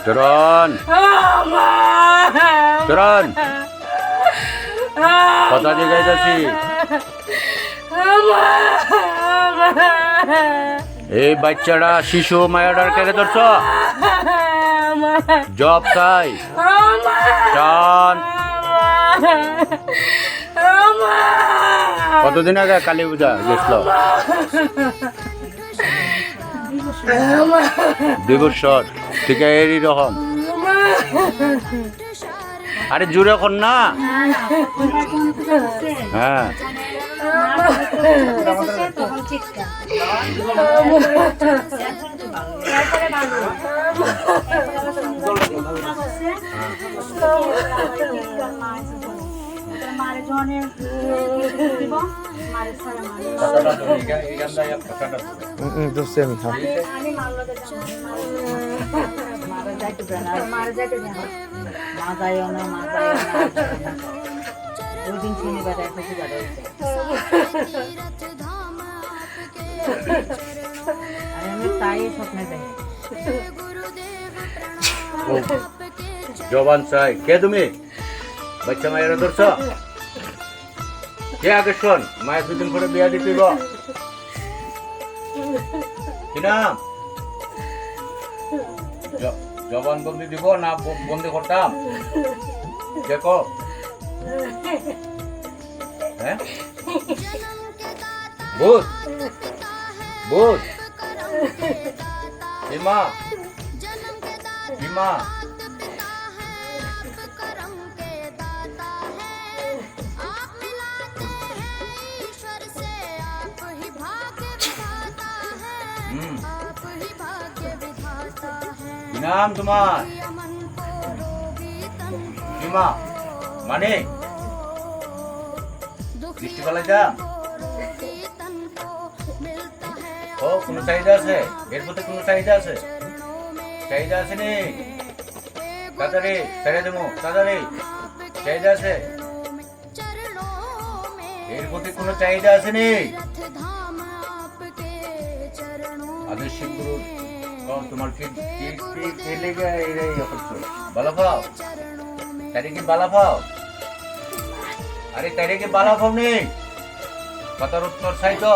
Turun. Turun. Kota juga itu sih. এই বাচ্চারা শিশু মায়াডার কেড়ে ধরছ জব চাই চান কতদিন আগে কালী পূজা গেছিল 2 বছর ঠিক এরই রকম আরে জুড়ে কর না হ্যাঁ জবান চাই কে তুমি বাচ্চা মায়েরা ধরছ কে আগে শোন মায়ের 2 দিন করে বিয়া দিতে কি নাম জবান বন্দি দিব না বন্দি করতাম দেখো হ্যাঁ ভূত ভূত হিমা হিমা নাম তোমার হিমা মানে বৃষ্টি ফেলাই যা ও কোনো চাহিদা আছে এর প্রতি কোনো চাহিদা আছে নি তাড়াতাড়ি ছেড়ে দেবো তাড়াতাড়ি চাহিদা আছে এর প্রতি কোনো চাহিদা আছে নি আদেশ শিবগুরু তোমার কি লেগে এই হচ্ছে বালা পাও তারে কি বালা পাও আরে তারে কি বালা পাও নেই কথার উত্তর চাই তো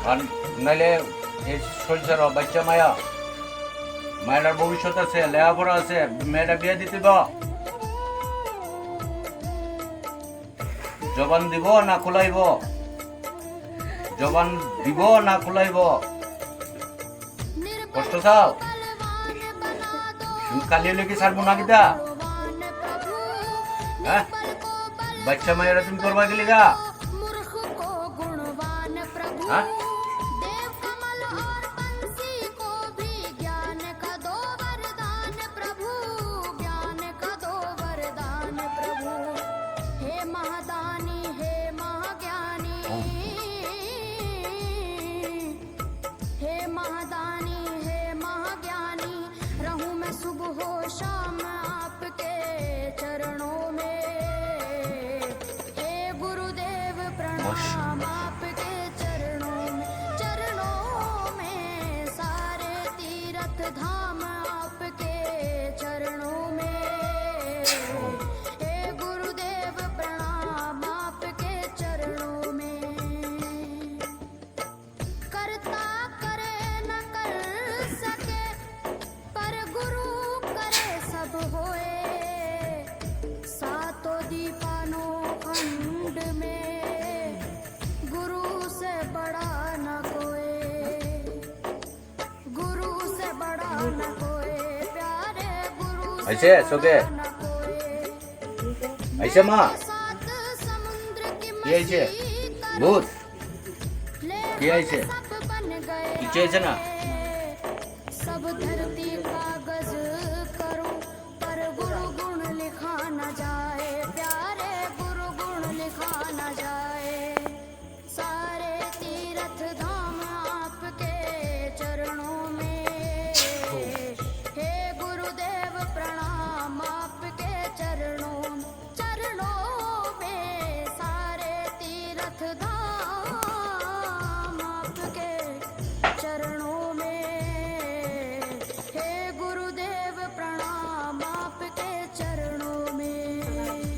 আর নাইলে এই সংসার বাচ্চা মায়ের ভবিষ্যৎ আছে লেখাপড়া আছে মেয়েটা বিয়ে দিতে জবান দিব না খোলাইব জবান দিব না খোলাইব কষ্ট চাও কালি হলে কি ছাড়বো না কিতা হ্যাঁ বাচ্চা মায়েরা তুমি করবা গেলি গা হ্যাঁ ऐसे सोके ऐसे माँ ये ऐसे भूत ये ऐसे पीछे ऐसे ना सब धरती कागज करो पर गुरु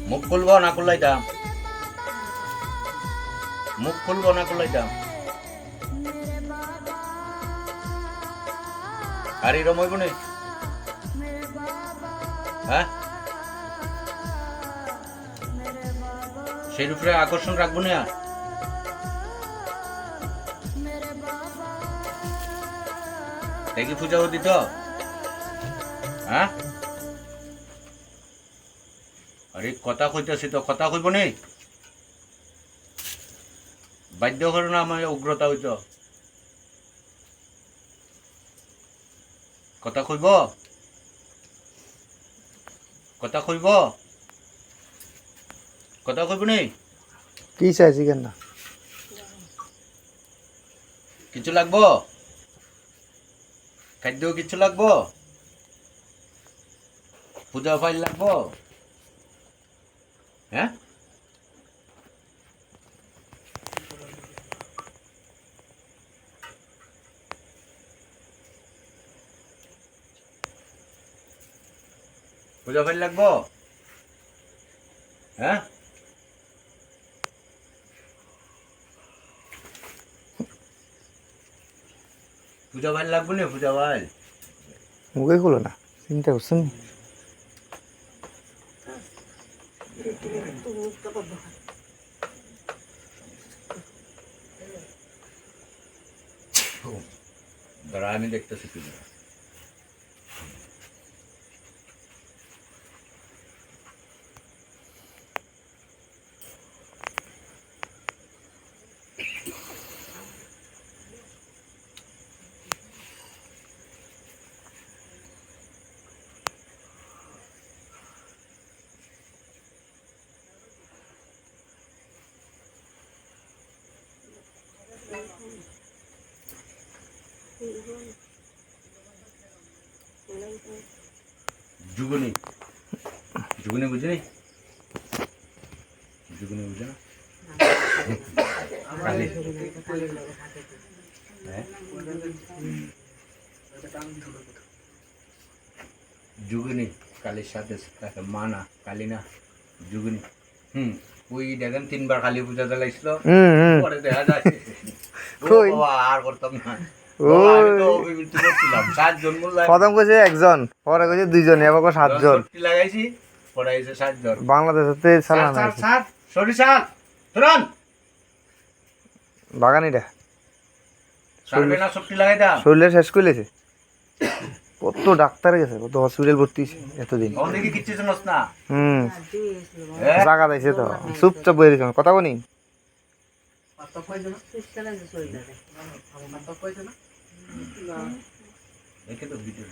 মুখ খুলবো না খুললাইতাম? মুখ খুলবো না খুললাইতাম? আর এরম হইব না? হ্যাঁ, সেই উপরে আকর্ষণ রাখবো না? দেখি পূজা দিত। হ্যাঁ, আরে কথা কইতেছি তো, কথা কইব নি? বাধ্য করো না আমার উগ্রতা হইত। কথা কইব? কথা কইব? কথা কইব নি? কি চাইছি কেন না? কিছু লাগবো? খাদ্য কিছু লাগবো? পূজা ফাইল লাগবো? হ্যাঁ, পূজা ফাইল লাগবো? হ্যাঁ, পূজা ফাইল লাগবো না? পূজা ফাইল মুখে খুলো না, চিন্তা করছেন? দাঁড়া, আমি দেখতেছি কি না। যুগনি, যুগনি বুঝলি? যুগনি বুঝে না? কালি। হ্যাঁ? যুগনি কালীর সাথে মানা কালী না, যুগনি। ওই দেখেন 3 বার কালী পূজা চালাইছিল, পরে দেখা যায় আর করতাম না। প্রথম কইছে একজন, পরে কইছে দুইজন, এবার 7 জন লাগাইছি, পরে এসে 7 জন। বাংলাদেশতে চালানো হয়েছে। সরিষাল তুরন বাগানিটা সারবে না, সবটি লাগাই দাও। শরীরে শেষ কইলেছে। কত ডাক্তার গেছে, কত হসপিটাল ভর্তি হইছে এতদিন। অনেকে কিচ্ছু জানোস না। জায়গা দিয়েছে তো, চুপচাপ বই রয়েছে, কথা বলি। দেখে তো ভিডিও